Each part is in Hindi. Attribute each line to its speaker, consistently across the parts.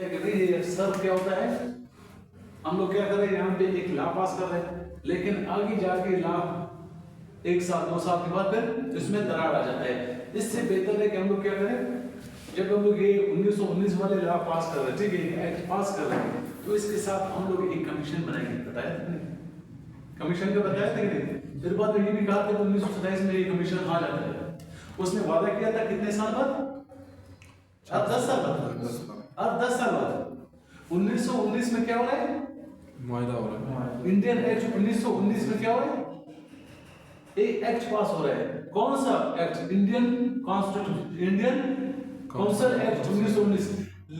Speaker 1: हैं कि भाई सर क्या होता है, हम लोग क्या कर रहे हैं यहाँ पे एक लॉ पास कर रहे हैं, लेकिन आगे जाके लॉ 1 साल 2 साल के बाद फिर इसमें दरार आ जाता है। इससे बेहतर है कि हम लोग क्या करें, जब हम लोग ये 1919 वाले लॉ पास कर रहे हैं, ठीक है, एक्ट पास कर रहे हैं, तो इसके साथ हम लोग एक कमीशन बनाएंगे, बताया था नहीं? कमीशन का बताया था कि नहीं? फिर बाद में ये भी कहा था 1927 में ये कमीशन आ जाता है। उसने वादा किया था कितने साल बाद? अब 10 साल बाद, अब 10 साल बाद 1919 में क्या हो रहा है?
Speaker 2: मुआहदा हो रहा है।
Speaker 1: इंडियन एक्ट 1919 में क्या हो रहा है? एक एक्ट पास हो रहा है। कौन सा act? Indian constitution, Indian council act 1919।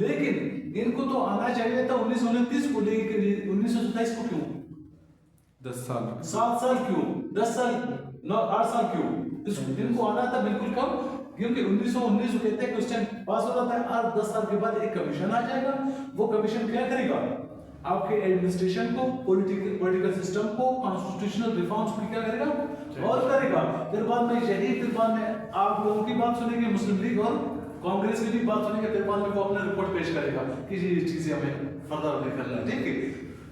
Speaker 1: लेकिन इनको तो आना चाहिए था 1929 को, लेकिन 1927 को क्यों?
Speaker 2: 10 साल
Speaker 1: 7 साल क्यों? 10 साल 8 साल क्यों? इनको आना था बिल्कुल कम, क्योंकि 1919 कहते हैं कि उस टाइम पास हो रहा था, और 10 साल के बाद एक कमीशन आ जाएगा। वो कमीशन क्या करेगा? आपके एडमिनिस्ट्रेशन को, पॉलिटिकल सिस्टम को, कॉन्स्टिट्यूशनल रिफॉर्म्स को क्या करेगा और करेगा। फिर बाद में आप लोगों की बात सुनेंगे, मुस्लिम लीग और कांग्रेस की भी बात सुनेंगे, फिर बाद में वो अपना रिपोर्ट पेश करेगा कि ये चीजें हमें फर्दर करना है, ठीक है।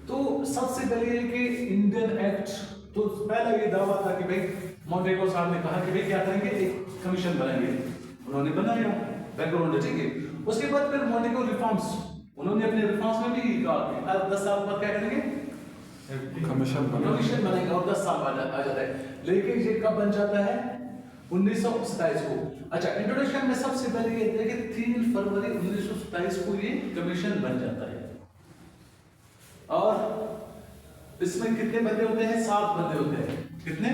Speaker 1: तो सबसे पहले ये कि इंडियन एक्ट, तो पहला ये दावा था कि भाई मॉन्टेगो साहब ने कहा कि भाई क्या करेंगे, एक कमीशन बनाएंगे, उन्होंने बनाया, बैकग्राउंड है, ठीक है। उसके बाद फिर मॉन्टेगो रिफॉर्म्स, उन्होंने अपने रिफॉर्म्स में भी कहा कि अब 10 साल बाद क्या करेंगे,
Speaker 2: कमीशन
Speaker 1: बनेंगे, और 10 साल बाद आ जाता है। लेकिन ये कब बन जाता है? 1927 को। अच्छा, इंट्रोडक्शन में सबसे पहले ये है कि 3 फरवरी 1927 को ये कमीशन बन जाता है, और इसमें कितने बंदे होते हैं? 7 बंदे होते हैं। कितने?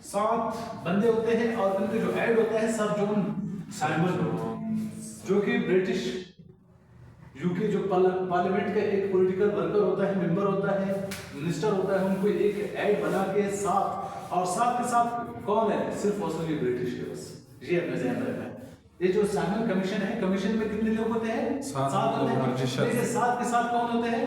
Speaker 1: 7 बंदे होते हैं, और उनके जो हेड होता है सर जॉन साइमन, जो कि ब्रिटिश यूके जो पार्लियामेंट का एक पॉलिटिकल वर्कर होता है, मेंबर होता है, मिनिस्टर होता है, उनको एक ऐड बना के 7, और 7 के साथ कौन है? सिर्फ और सिर्फ ब्रिटिश है, बस ये अपने ध्यान रखना है। ये जो साइमन कमीशन है, कमीशन में कितने लोग होते हैं? 7 होते हैं, लेकिन 7 के साथ कौन होते हैं?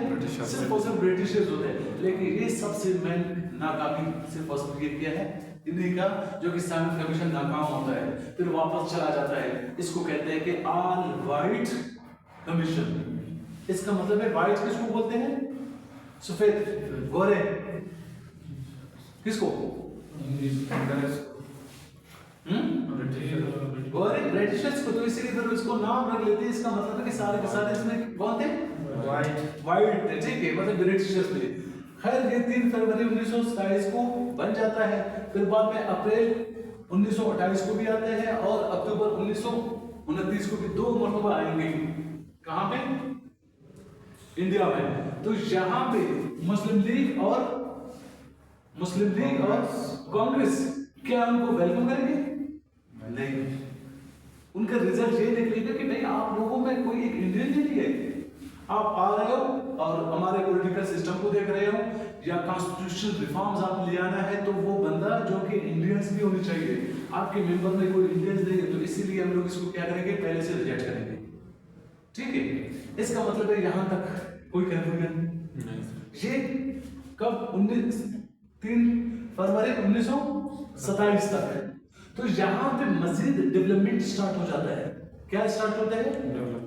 Speaker 1: सिर्फ और सिर्फ ब्रिटिशर्स होते हैं। लेकिन ये सबसे मेन नाकामी सिर्फ और सिर्फ ये किया है इन्हीं का, जो कि साइमन कमीशन नाकाम होता है, फिर वापस चला जाता है। इसको कहते हैं कि ऑल वाइट कमीशन। इसका मतलब है वाइट किसको बोलते हैं? सफेद, गोरे किसको? गोरे ब्रिटिशर्स को। तो इसीलिए फिर इसको नाम रख लेते हैं। इसका मतलब है कि सारे के सारे इसमें कौन थे? वाइट, ठीक है, मतलब ब्रिटिशर्स थे। खैर ये 3 फरवरी 1927 को बन जाता है। फिर बाद में अप्रैल 1928 को भी आते हैं, और अक्टूबर 1929 को भी 2 मरतबा आएंगे। कहां पे? इंडिया में। तो यहां पे मुस्लिम लीग और कांग्रेस क्या उनको वेलकम करेंगे? नहीं। उनका रिजल्ट ये निकलेगा कि भाई आप लोगों में कोई एक इंडियन नहीं है, आप आ रहे हो और हमारे पॉलिटिकल सिस्टम को देख रहे हो, या कॉन्स्टिट्यूशनल रिफॉर्म्स आप ले आना है, तो वो बंदा जो कि इंडियंस भी होने चाहिए। आपके मेंबर में कोई इंडियंस नहीं है, तो इसीलिए हम लोग इसको क्या करेंगे, पहले से रिजेक्ट करेंगे, ठीक है। इसका मतलब है यहां तक कोई कंफ्यूजन नहीं। ये कब? 3 फरवरी 1927 तक। तो यहां पे मजीद डेवलपमेंट स्टार्ट हो जाता है। क्या स्टार्ट होता है?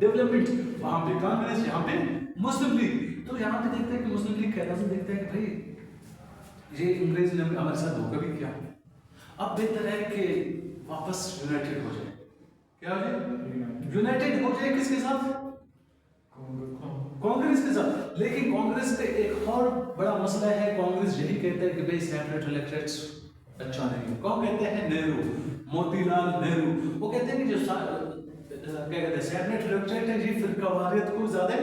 Speaker 1: डेवलपमेंट। वहां पे कांग्रेस, यहाँ पे मुस्लिम लीग। तो यहाँ पे देखते हैं कि मुस्लिम लीग कहता है, देखते हैं कि भाई ये अंग्रेज ने हमारे साथ धोखा भी किया, अब बेहतर है कि वापस यूनाइटेड हो जाए। क्या हो जाए? यूनाइटेड हो जाए। किसके साथ? कांग्रेस के साथ। लेकिन कांग्रेस का एक और बड़ा मसला है। कांग्रेस यही कहता है कि भाई सेपरेट इलेक्टेड्स अच्छा नहीं है। कौन कहते हैं? नेहरू, मोतीलाल नेहरू। वो कहते हैं कि जो क्या कहते हैं सेपरेट इलेक्टेड है, ये फिरकावारियत को ज्यादा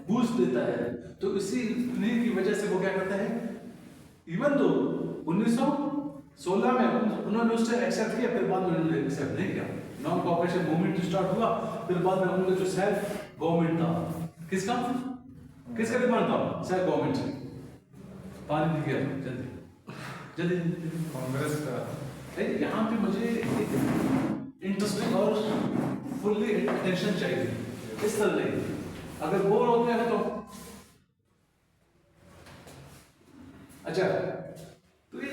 Speaker 1: बूस्ट देता है। तो इसी की वजह से वो क्या करता है, इवन तो 1916 में उन्होंने उस टाइम एक्सेप्ट किया, फिर बाद में उन्होंने एक्सेप्ट नहीं किया। नॉन कॉपरेशन मूवमेंट स्टार्ट हुआ, फिर बाद में उन्होंने जो सेल्फ गवर्नमेंट था, किसका डिमांड था? Self government. पानी नहीं किया जल्दी
Speaker 2: कांग्रेस का।
Speaker 1: यहाँ पे मुझे एक इंटरेस्टिंग और फुल्ली अटेंशन चाहिए। इस तरह नहीं, अगर बोर होते हैं तो अच्छा। तो ये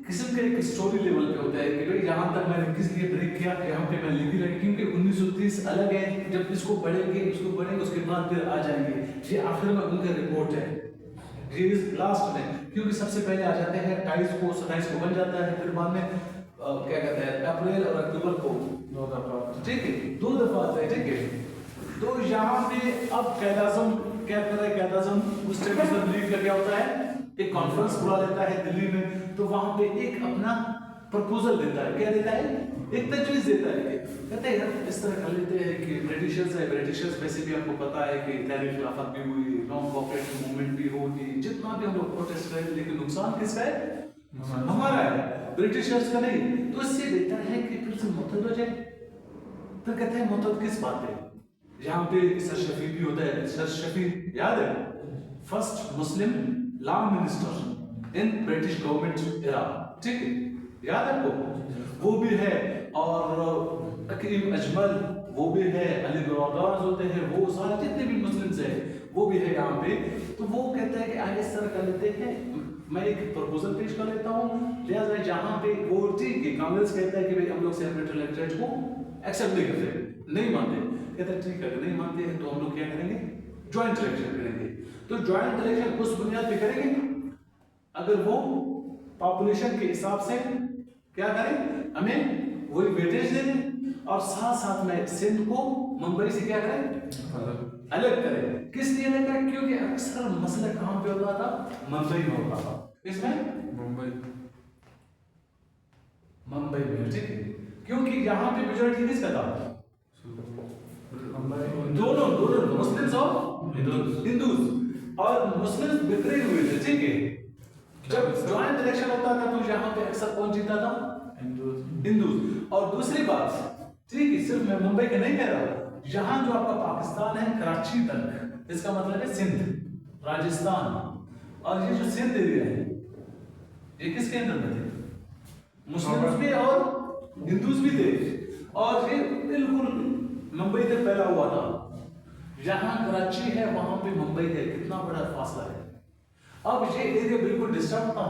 Speaker 1: किस्म का एक स्टोरी लेवल पे होता है कि भाई यहाँ तक मैंने किस लिए ब्रेक किया, यहाँ पे मैं लिखी रही, क्योंकि 1930 अलग है, जब इसको पढ़ेंगे उसके बाद फिर आ जाएंगे। ये आखिर में उनका रिपोर्ट है, ये लास्ट में, क्योंकि सबसे पहले आ जाते हैं 27 को बन जाता है, फिर बाद में क्या कहते हैं अप्रैल और अक्टूबर को
Speaker 2: 2 दफा।
Speaker 1: ठीक है 2 दफा आता है। ठीक है, तो यहाँ पे अब कैद-ए-आज़म क्या कर रहा है, कैद-ए-आज़म उस टाइम पर लीग का क्या होता है, एक कॉन्फ्रेंस बुला लेता है दिल्ली में, तो वहां पे एक अपना प्रपोजल देता है, क्या देता है, एक तजवीज देता है कि कहते हैं यार इस तरह कर लेते हैं कि ब्रिटिशर्स वैसे भी आपको पता है कि तहरीक खिलाफत भी हुई, नॉन कोऑपरेटिव मूवमेंट भी होगी, जितना भी हम लोग प्रोटेस्ट करें, लेकिन नुकसान किसका है, हमारा है, ब्रिटिशर्स का नहीं। तो इससे बेहतर है कि फिर से मुतहद हो जाए। तो कहते हैं मुतहद किस बात पे, यहाँ पे सर शफी भी होता है, सर शफी याद है, first Muslim law minister in British government era, ठीक है याद है आपको, वो भी है, और हकीम अजमल वो भी है, अली गौरदास होते हैं, वो सारे जितने भी मुस्लिम्स हैं वो भी है यहाँ पे। तो वो कहता है कि आगे इस तरह कर लेते हैं, मैं एक प्रपोजल पेश कर लेता हूँ, लिहाजा जहाँ पे वो ठीक है, कांग्रेस कहता है कि भाई हम लोग सेपरेट इलेक्टोरेट को एक्सेप्ट नहीं करते, नहीं मानते, कहते हैं ठीक है नहीं मानते हैं तो हम लोग क्या करेंगे, ज्वाइंट इलेक्शन करेंगे। तो ज्वाइंट इलेक्शन उस बुनियाद पे करेंगे अगर वो पॉपुलेशन के हिसाब से क्या करें, हमें वही वेटेज दे दें, और साथ साथ में सिंध को मुंबई से क्या करें, अलग करें। किस लिए अलग करें, क्योंकि अक्सर मसला कहाँ पे होता था, मुंबई में होता था, इसमें मुंबई में, ठीक है, क्योंकि यहाँ पे मेजॉरिटी किसका था, दोनों मुस्लिम्स और हिंदूज, और मुस्लिम्स बिखरे हुए थे, ठीक है। जब ज्वाइंट इलेक्शन होता था तो यहाँ पे अक्सर कौन जीता था, हिंदूज। और दूसरी बात, ठीक है, सिर्फ मैं मुंबई का नहीं कह रहा, यहाँ जो आपका पाकिस्तान है कराची तक, इसका मतलब है सिंध, राजस्थान, और ये जो सिंध एरिया है ये किसके अंदर में थे, मुस्लिम्स भी और हिंदूज भी थे, और ये बिल्कुल मुंबई तक फैला हुआ था। जहां कराची है वहां पे मुंबई है, कितना बड़ा फासला है। अब ये एरिया बिल्कुल डिस्टर्ब था,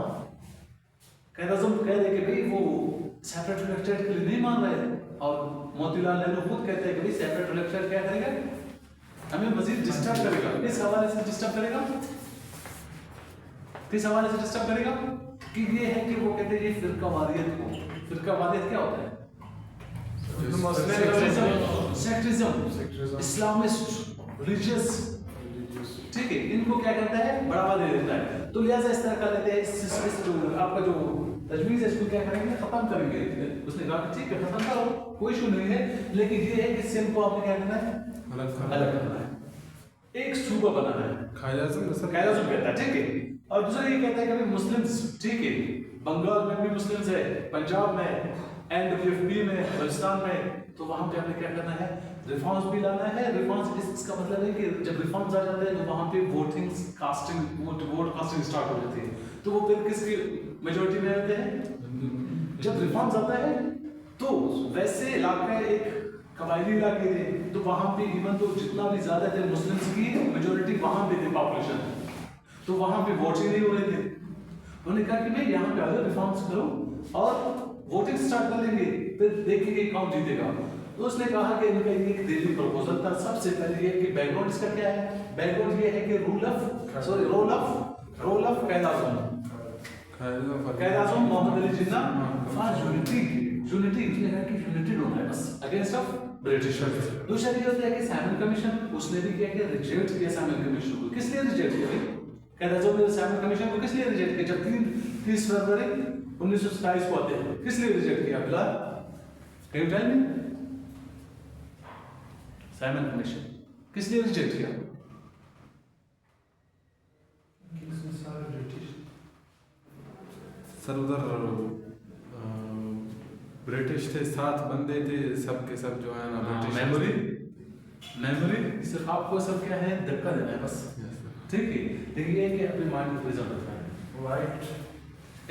Speaker 1: कैद-ए-आज़म कह रहे कि भाई वो सेपरेट इलेक्टोरेट के लिए नहीं मान रहे, और मोतीलाल नेहरू खुद कहते हैं कि भाई सेपरेट इलेक्टोरेट क्या करेगा, हमें मजीद डिस्टर्ब करेगा। किस हवाले से डिस्टर्ब करेगा, किस हवाले से डिस्टर्ब करेगा, कि ये है कि वो कहते हैं ये फिरकावारियत को, फिरकावारियत क्या होता है, सेक्टरिज्म, इस्लामिस्ट, रिलीजियस, ठीक है, इनको क्या करता है, बढ़ावा दे देता है। तो लिहाजा इस तरह कर लेते हैं, इस जो आपका जो तजवीज़ है इसको क्या करेंगे, खत्म करेंगे। उसने कहा ठीक है खत्म करो, कोई इशू नहीं है, लेकिन ये है कि सिंध को आपने क्या करना है, अलग करना है, एक सूबा बनाना है, कैद-ए-आज़म कहता है, ठीक है। और दूसरा ये कहता है कि मुस्लिम्स, ठीक है, बंगाल में भी मुस्लिम्स है, पंजाब में, NWFP में, बलूचिस्तान में, तो वहां पे हमें क्या करना है, रिफॉर्म्स भी लाना है। रिफॉर्म्स इसका मतलब है कि जब रिफॉर्म्स आ जाते हैं तो वहां पे वोट कास्टिंग स्टार्ट हो जाती है, तो वो फिर किसकी मेजॉरिटी में रहते हैं। जब रिफॉर्म्स आता है तो वैसे इलाके एक कबायली इलाके थे, तो वहां पे इवन तो जितना भी ज्यादा थे मुस्लिम्स की मेजॉरिटी वहां पे थे पॉपुलेशन, तो वहां पे वोट ही नहीं हो रहे थे। उन्होंने कहा कि भाई यहाँ पे आगे रिफॉर्म्स करो और वोटिंग स्टार्ट कर लेंगे, फिर देखेंगे कौन जीतेगा। तो उसने कहा कि इनका एक दिल्ली प्रपोजल था। सबसे पहले ये कि बैकग्राउंड इसका क्या है, बैकग्राउंड ये है कि रोल ऑफ कैद-ए-आज़म मोहम्मद अली जिन्ना फॉर यूनिटी उसने कहा कि यूनाइटेड होना है बस अगेंस्ट ऑफ ब्रिटिशर्स। दूसरा ये होता है कि सैमुअल कमीशन, उसने भी क्या किया, रिजेक्ट किया सैमुअल कमीशन को। किस लिए रिजेक्ट किया भाई, कैद-ए-आज़म ने सैमुअल कमीशन को किस लिए रिजेक्ट किया, जब 30 फरवरी 1927 को आते हैं, किस लिए रिजेक्ट किया Bilal, can you tell me, Samuel commission किस लिए रिजेक्ट किया,
Speaker 2: सर उधर ब्रिटिश थे, 7 बंदे थे, सब के सब जो है ना ब्रिटिश।
Speaker 1: मेमोरी सिर्फ आपको सब क्या है, धक्का देना है बस, ठीक है। लेकिन ये कि अपने माइंड को प्रिजर्व रखना है, राइट।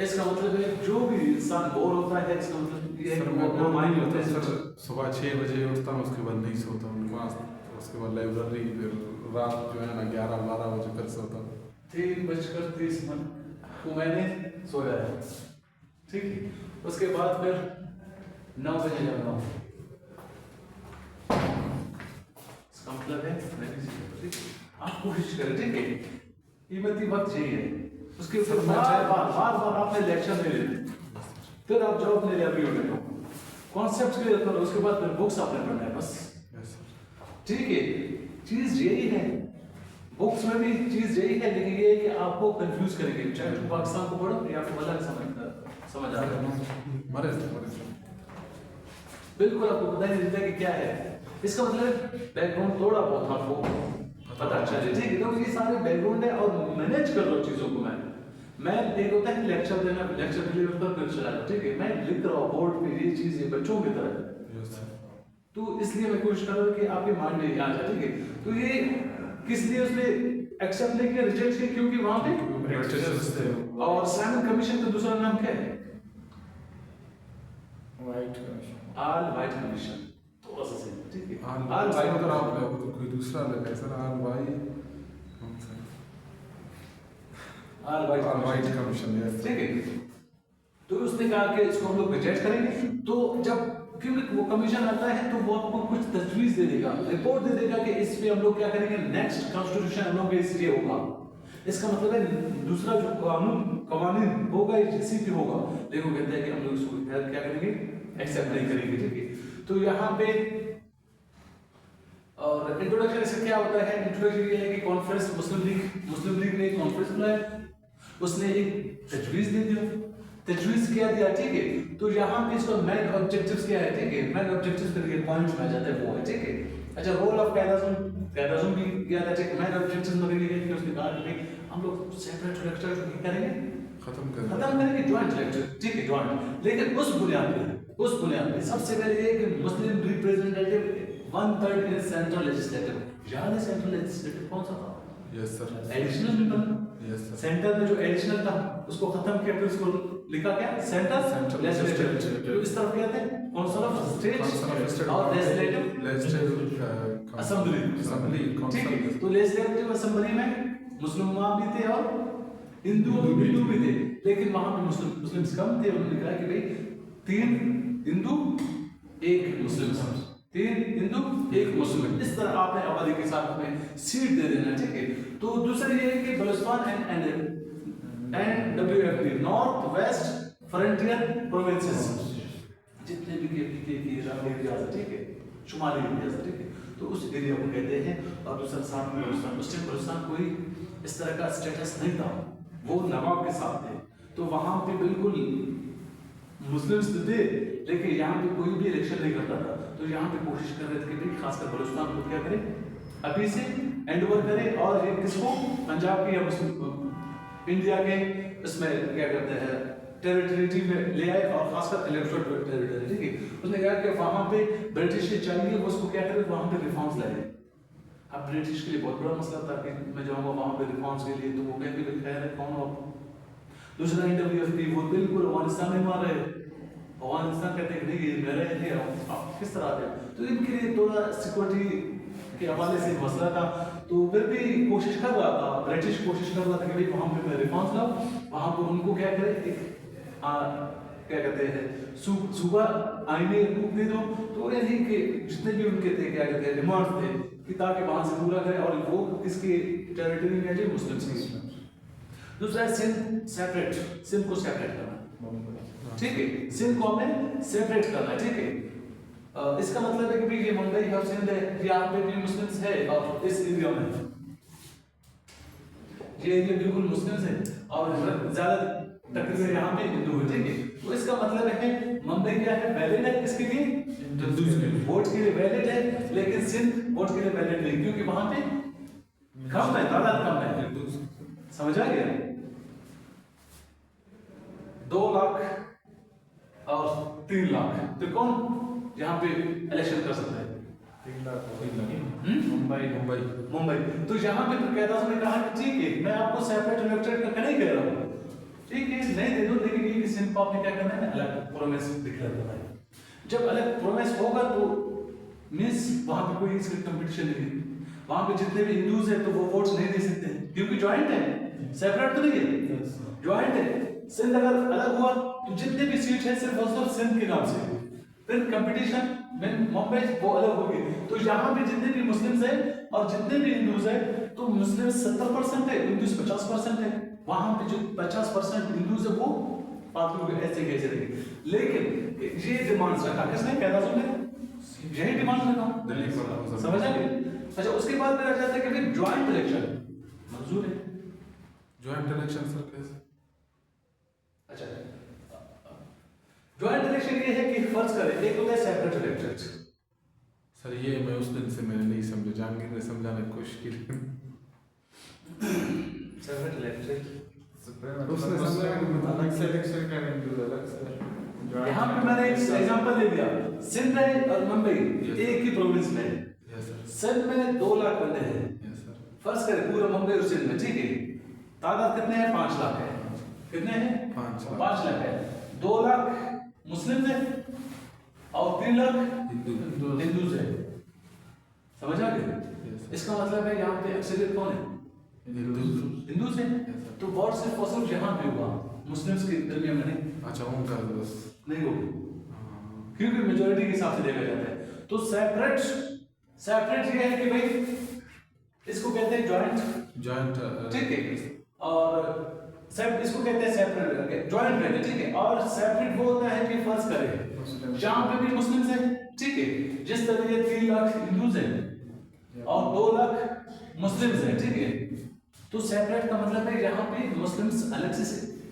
Speaker 1: इसका मतलब है जो भी इंसान बोर होता है, इसका मतलब ये है कि वो अपना माइंड होता है।
Speaker 2: सर सुबह 6 बजे उठता हूँ, उसके बाद नहीं सोता हूँ, क्लास, उसके बाद लाइब्रेरी, फिर रात जो है ना 11-12 बजे फिर सोता हूँ।
Speaker 1: 3:30 को मैंने सोया है, ठीक है। उसके बाद फिर 9 बजे जाना, इसका मतलब है मैं भी सीखूं, ठीक है। आप कोशिश करें, ठीक है, कीमती वक्त यही है। उसके ऊपर बार बार आपने लेक्चर ले लेना, फिर आप जाओ अपने लाइब्रेरी में कॉन्सेप्ट क्लियर करो, उसके बाद फिर बुक्स आपने पढ़ना है बस, ठीक है। चीज यही है, बुक्स में भी चीज यही है, लेकिन ये है कि आपको कंफ्यूज करेंगे, चाहे तुम पाकिस्तान को पढ़ो या आपको अलग समझ आ रहा है, बिल्कुल आपको पता ही नहीं चलता कि क्या है। इसका मतलब बैकग्राउंड थोड़ा बहुत आपको पता चले, ठीक है। तो ये सारे बैकग्राउंड है और मैनेज कर लो चीजों को। मैं एक होता है लेक्चर देना, लेक्चर डिलीवर कर फिर चला, ठीक है। मैं लिख रहा हूँ बोर्ड पे ये चीज है बच्चों की तरह, तो इसलिए मैं कोशिश कर रहा हूँ कि आपके माइंड में आ जाए, ठीक है। तो ये किस लिए उसने एक्सेप्ट नहीं किया, रिजेक्ट किया, क्योंकि वहां पे और साइमन कमीशन का दूसरा नाम क्या है?
Speaker 3: White commission,
Speaker 1: all white commission, थोड़ा सा सही, ठीक है।
Speaker 2: ऑल वाइट अगर आप लोग कोई दूसरा ले ले सर, ऑल वाइट कमीशन,
Speaker 1: ठीक है। तो उसने कहा कि इसको हम लोग रिजेक्ट करेंगे, तो जब क्योंकि वो कमीशन आता है तो वो आपको कुछ तजवीज दे देगा, रिपोर्ट दे देगा कि इस पे हम लोग क्या करेंगे, नेक्स्ट कॉन्स्टिट्यूशन हम लोग इसलिए होगा। इसका मतलब है दूसरा जो कानून होगा इसी पे होगा, लेकिन वो कहता है कि हम लोग इसको क्या करेंगे, एक्सेप्ट नहीं करेंगे, ठीक है। तो यहाँ पे और इंट्रोडक्शन इसका क्या होता है, इंट्रोडक्शन ये है कि कॉन्फ्रेंस मुस्लिम लीग ने एक कॉन्फ्रेंस बुलाया, उसने एक तजवीज दे दिया, तजवीज क्या दिया, ठीक है। तो यहाँ पे इसका मेन ऑब्जेक्टिव्स क्या है, ठीक है। मेन ऑब्जेक्टिव्स करके पॉइंट में आ जाता है वो है, ठीक है। अच्छा, रोल ऑफ कायदाज़ुम भी क्या था, ठीक है। मेन ऑब्जेक्टिव्स में ये है कि उसने कहा कि हम लोग सेपरेट लेक्चर करेंगे, खत्म करेंगे जॉइंट लेक्चर, ठीक है, जॉइंट। लेकिन उस बुनियाद पे सबसे पहले ये कि मुस्लिम रिप्रेजेंटेटिव 1/3 इन सेंट्रल लेजिस्लेटिव, याद है सेंट्रल लेजिस्लेटिव कौन सा था?
Speaker 2: यस सर,
Speaker 1: एडिशनल में बना,
Speaker 2: यस सर।
Speaker 1: सेंटर में जो एडिशनल था उसको खत्म किया, फिर उसको लिखा क्या, सेंट्रल लेजिस्लेटिव। तो इस तरफ क्या थे, काउंसिल ऑफ स्टेट और लेजिस्लेटिव असेंबली, ठीक है। तो लेजिस्लेटिव असेंबली में मुस्लिम भी थे और हिंदू भी थे, लेकिन वहां पे मुस्लिम्स कम थे। उन्होंने कहा कि भाई 3 हिंदू 1 मुस्लिम, 3 हिंदू 1 मुस्लिम, इस तरह आपने आबादी के साथ में सीट दे देना, ठीक है। तो दूसरा ये है कि Balochistan and WFP, north west frontier provinces, जितने भी के एरियाज, ठीक है, शुमाली एरियाज, ठीक है, तो उस एरिया को कहते हैं। और दूसरा साथ में बलूचिस्तान, उस टाइम बलूचिस्तान कोई इस तरह का स्टेटस नहीं था, वो नवाब के साथ थे, तो वहां पे बिल्कुल मुस्लिम्स थे, लेकिन यहाँ पे कोई भी इलेक्शन नहीं करता था। तो यहाँ पे कोशिश कर रहे थे कि भाई खासकर बलूचिस्तान को क्या करें, अभी से हैंड ओवर करें, और ये किसको, पंजाब के या मुस्लिम इंडिया के इसमें क्या करते हैं, टेरिटरी में ले आए, और खासकर इलेक्टोरल टेरिटरी, ठीक है। उसने कहा कि वहां पे ब्रिटिश के चाहिए वो उसको क्या करें, वहां पे रिफॉर्म्स लाए। अब ब्रिटिश के लिए बहुत बड़ा मसला था कि मैं जाऊंगा वहां पे रिफॉर्म्स के लिए, तो वो कहेंगे खैर है कौन हो। दूसरा WFP वो बिल्कुल अफगानिस्तान में मार रहे, अफगानिस्तान कहते हैं नहीं मेरे थे, आप किस तरह आते। तो इनके लिए थोड़ा सिक्योरिटी के हवाले से मसला था, तो फिर भी कोशिश कर रहा था, ब्रिटिश कोशिश कर रहा था कि भाई वहां पे मैं रिफॉर्म्स लाऊं, वहां पे उनको क्या करे, एक क्या कहते हैं सूबा आईने रूप दे दो। तो यही कि जितने भी उनके थे क्या कहते हैं डिमांड थे कि ताकि वहां से पूरा करें, और वो किसकी टेरिटरी में है, मुस्लिम्स की। दूसरा सिंध सेपरेट, सिंध को सेपरेट करना, ठीक है, सिंध को हमें सेपरेट करना, ठीक है। इसका मतलब है कि भाई ये मुंबई और सिंध है, यहाँ पे भी मुस्लिम्स है, और इस एरिया में ये एरिया बिल्कुल मुस्लिम्स है, और ज्यादा तकरीबन यहाँ पे हिंदू है, ठीक है। तो इसका मतलब है मुंबई क्या है, वैलिड है किसके लिए, हिंदू के लिए, वोट के लिए वैलिड है, लेकिन सिंध वोट के लिए वैलिड नहीं, क्योंकि वहां पे कम है, तादाद कम है, समझ आ गया। 2 लाख और 3 लाख, तो कौन यहाँ पे इलेक्शन कर सकता है,
Speaker 3: 3 लाख
Speaker 1: मुंबई। तो यहाँ पे तो कहता उसने कहा कि ठीक है मैं आपको सेपरेट इलेक्टेड करके नहीं कह रहा हूँ, ठीक है नहीं दे दो, लेकिन ये सिंध को आपने क्या करना है, अलग प्रोमिस डिक्लेयर करना है। जब अलग प्रोमिस होगा तो मींस वहां पे कोई इसका कंपटीशन नहीं, वहां पे जितने भी हिंदूज हैं तो वो वोट्स नहीं दे सकते, क्योंकि ज्वाइंट है, सेपरेट तो नहीं है, ज्वाइंट है। सिंध अगर अलग हुआ जितने भी सीट है सिर्फ और सिर्फ सिंध के नाम से। फिर कंपटीशन में मुंबई वो अलग होगी। तो यहाँ पे जितने भी मुस्लिम्स हैं और जितने भी हिंदूज हैं, तो मुस्लिम 70% है, हिंदूज 50% है। वहां पे जो 50% हिंदूज है वो बाकी लोग ऐसे कैसे रहेंगे। लेकिन ये डिमांड्स रखा किसने, कैलाश ने यही डिमांड रखा
Speaker 2: दिल्ली पर
Speaker 1: समझ आ गई। अच्छा उसके बाद फिर आ जाता है कि भाई ज्वाइंट इलेक्शन मंजूर है।
Speaker 2: ज्वाइंट इलेक्शन सर कैसे?
Speaker 1: अच्छा ज्वाइंट इलेक्शन ये है कि फर्ज करें एक होता है सेपरेट इलेक्शन।
Speaker 2: सर ये मैं उस दिन से मैंने नहीं समझा, जहांगीर ने समझाने की कोशिश की लेकिन
Speaker 1: सेपरेट इलेक्शन
Speaker 2: उसने समझाया कि
Speaker 3: अलग से इलेक्शन करेंगे, अलग से
Speaker 1: यहाँ पे मैंने एक एग्जांपल ले लिया, सिंध है और मुंबई एक ही प्रोविंस में है।
Speaker 2: यस सर,
Speaker 1: सिंध में 2 लाख बंदे हैं,
Speaker 2: यस सर,
Speaker 1: फर्ज करें पूरा मुंबई और सिंध में, ठीक है तादाद कितने हैं, 5 लाख है। कितने हैं, 5 लाख है। 2 लाख मुस्लिम है और 3 लाख हिंदूज है। समझ आ गए? इसका मतलब है यहाँ पे अक्सरियत कौन है, हिंदूज है। तो वोट सिर्फ और सिर्फ यहाँ पे हुआ, मुस्लिम्स के दरमियान में नहीं।
Speaker 2: अच्छा उनका बस
Speaker 1: नहीं होगी क्योंकि मेजोरिटी के हिसाब से देखा जाता है। तो सेपरेट ये है कि भाई इसको कहते हैं
Speaker 2: जॉइंट,
Speaker 1: ठीक है, और इसको कहते हैं सेपरेट ज्वाइंट कहते हैं, ठीक है। और सेपरेट वो होता है कि फर्ज करें जहां पे भी मुस्लिम्स हैं, ठीक है, जिस तरह ये 3 लाख हिंदूज हैं और 2 लाख मुस्लिम्स हैं, ठीक है। तो सेपरेट का मतलब है यहाँ पे मुस्लिम्स अलग से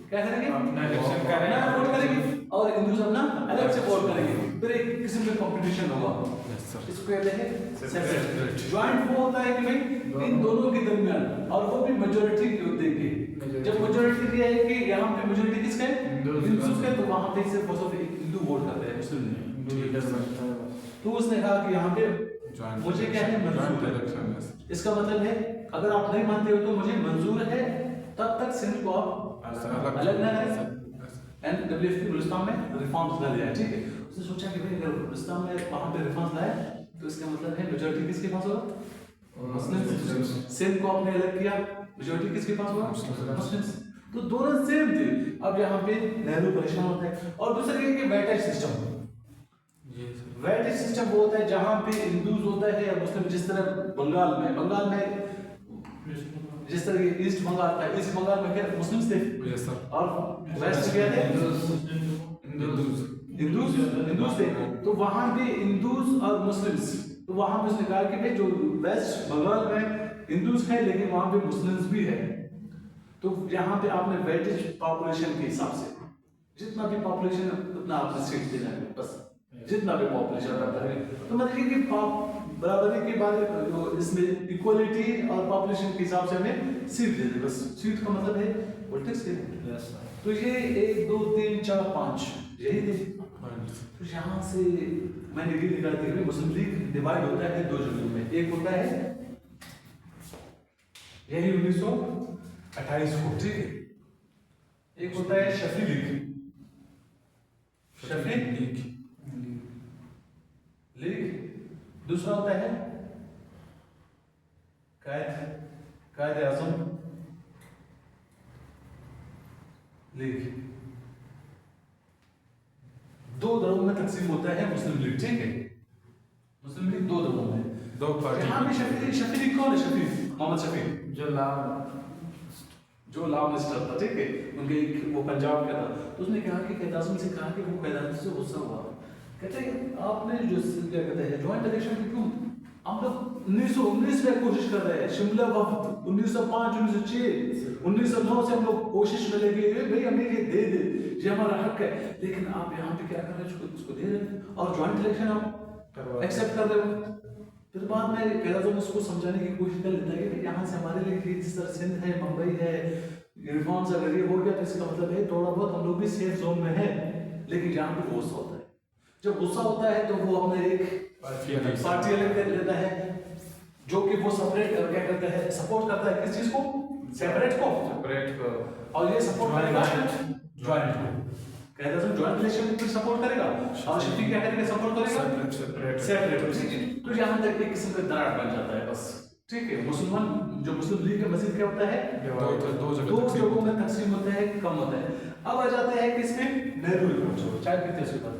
Speaker 1: क्या करेंगे,
Speaker 3: अपना इलेक्शन करेंगे,
Speaker 1: अपना वोट करेंगे और हिंदूज अपना अलग से वोट करेंगे। फिर एक किस्म का कंपटीशन होगा।
Speaker 2: यस सर,
Speaker 1: इसको कहते हैं सेपरेट।
Speaker 2: Separate।
Speaker 1: ज्वाइंट वो होता है कि भाई इन दोनों के दरमियान, और वो भी मेजोरिटी को देख के। जब मेजोरिटी ये है कि यहाँ पे मेजोरिटी किसका है, हिंदूज का है, तो वहां पे सिर्फ और सिर्फ एक हिंदू वोट करते हैं, मुस्लिम नहीं। तो उसने कहा कि यहाँ पे
Speaker 2: जॉइंट
Speaker 1: मुझे क्या है,
Speaker 2: जॉइंट
Speaker 1: मंजूर है।
Speaker 2: इलेक्शन है।
Speaker 1: इसका मतलब है अगर आप नहीं मानते हो तो मुझे मंजूर है, तब तक सिंध को आप अलग ना करें। एनडब्ल्यूएफ गुलिस्तान में रिफॉर्म्स ला लिया, ठीक है। उसने सोचा कि भाई अगर गुलिस्तान में वहां पे रिफॉर्म्स लाए तो इसका मतलब है मेजॉरिटी किसके पास होगा, मुस्लिम्स। सिंध को आपने अलग किया, मेजॉरिटी किसके पास होगा, मुस्लिम्स। तो दोनों सेम थे। अब यहाँ पे नेहरू परेशान होता है। और दूसरा ये कि वेटेज सिस्टम, वेटेज सिस्टम वो होता है जहां पे हिंदूज होता है या मुस्लिम, जिस तरह बंगाल में जिस तरह ये ईस्ट बंगाल था, ईस्ट बंगाल में क्या मुस्लिम्स थे,
Speaker 2: यस सर,
Speaker 1: और वेस्ट क्या थे, हिंदूज थे। तो वहां पे हिंदूज और मुस्लिम्स, तो वहां पे उसने कहा कि भाई जो वेस्ट बंगाल में हिंदूज है लेकिन वहां पे मुस्लिम्स भी है। तो यहाँ पे आपने वेटेज पॉपुलेशन के हिसाब से जितना भी पॉपुलेशन है उतना आपने सीट देना है, बस जितना भी पॉपुलेशन रहता है। तो मतलब ये कि बराबरी के बाद इसमें इक्वलिटी और पॉपुलेशन के हिसाब से हमें सीट दे दे, बस सीट का मतलब है पॉलिटिक्स के। तो ये 1 2 3 4 5 यही थे। तो यहाँ से मैंने ये निकाल दिया कि मुस्लिम लीग डिवाइड होता है 2 जगहों में। एक होता है यही 1928 को, ठीक है। एक होता है शफी लीग, शफी लीग। दूसरा होता है कायद आजम लीग। 2 दलों में तकसीम होता है मुस्लिम लीग, ठीक है। मुस्लिम लीग 2 दलों में,
Speaker 2: 2 पार्टी।
Speaker 1: यहाँ भी शफी लीग कौन है, शफी मोहम्मद शफी जो लॉ मिनिस्टर था, ठीक है। उनके वो पंजाब का था। तो उसने कहा कि कैद आजम से कहा कि वो कैद आजम से गुस्सा हुआ, कहते हैं आपने जो क्या कहते हैं ज्वाइंट इलेक्शन में क्यों, हम लोग 1919 में कोशिश कर रहे हैं, शिमला वक्त 1905 1906 1909 से हम लोग कोशिश में लगे हुए, भाई हमें ये दे दे, ये हमारा हक है। लेकिन आप यहाँ पे क्या कर रहे हैं, उसको दे रहे हैं और ज्वाइंट इलेक्शन आप एक्सेप्ट कर रहे हो। फिर बाद में कैद आजम उसको समझाने की कोशिश कर लेता है कि यहाँ से हमारे लिए जिस तरह सिंध है, मुंबई है, रिफॉर्म्स अगर ये हो गया तो इसका मतलब है थोड़ा बहुत हम लोग भी सेफ जोन में है। लेकिन यहाँ पे गुस्सा होता है, जब गुस्सा होता है तो वो अपने एक पार्टी अलग कर लेता है, जो कि वो सेपरेट क्या करता है, सपोर्ट करता है किस चीज को, सेपरेट को, और ये सपोर्ट करेगा ज्वाइंट को। कहता है ज्वाइंट इलेक्शन को सपोर्ट करेगा और शफी क्या करेगा, सपोर्ट करेगा सेपरेट, ठीक है। तो यहाँ तक एक किस्म का दरार बन जाता है, बस ठीक है। मुसलमान जो मुस्लिम लीग का मस्जिद क्या होता है,
Speaker 2: 2
Speaker 1: जगहों में तकसीम होता है, कम होता है। अब आ जाते हैं किस पे, नेहरू रिपोर्ट। चाय पीते हैं उसके बाद।